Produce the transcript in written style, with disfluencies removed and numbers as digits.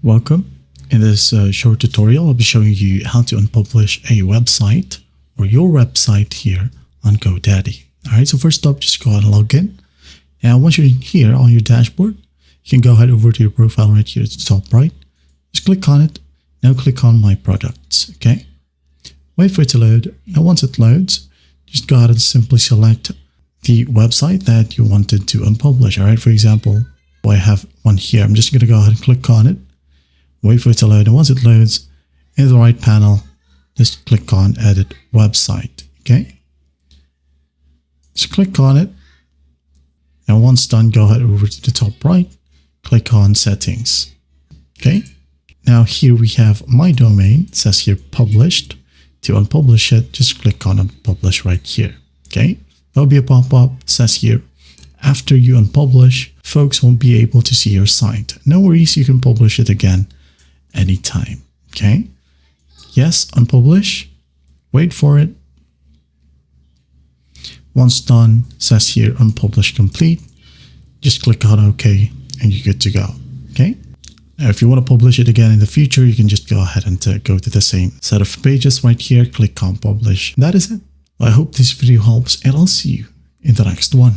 Welcome. In this short tutorial, I'll be showing you how to unpublish a website or your website here on GoDaddy. All right, so first up, just go ahead and log in. Now, once you're here on your dashboard, you can go ahead over to your profile right here at the top right. Just click on it. Now click on My Products, okay? Wait for it to load. Now, once it loads, just go ahead and simply select the website that you wanted to unpublish. All right, for example, I have one here. I'm just going to go ahead and click on it. Wait for it to load, and once it loads, in the right panel, just click on Edit Website, okay? Just click on it, and once done, go ahead over to the top right, click on Settings, okay? Now here we have my domain. It says here Published. To unpublish it, just click on Unpublish right here, okay? There'll be a pop-up. It says here, after you unpublish, folks won't be able to see your site. No worries, you can publish it again anytime, okay? Yes, unpublish, wait for it. Once done, says here unpublish complete, just click on OK and you're good to go, okay? Now, if you want to publish it again in the future, you can just go ahead and go to the same set of pages right here, click on publish. That is it. I hope this video helps, and I'll see you in the next one.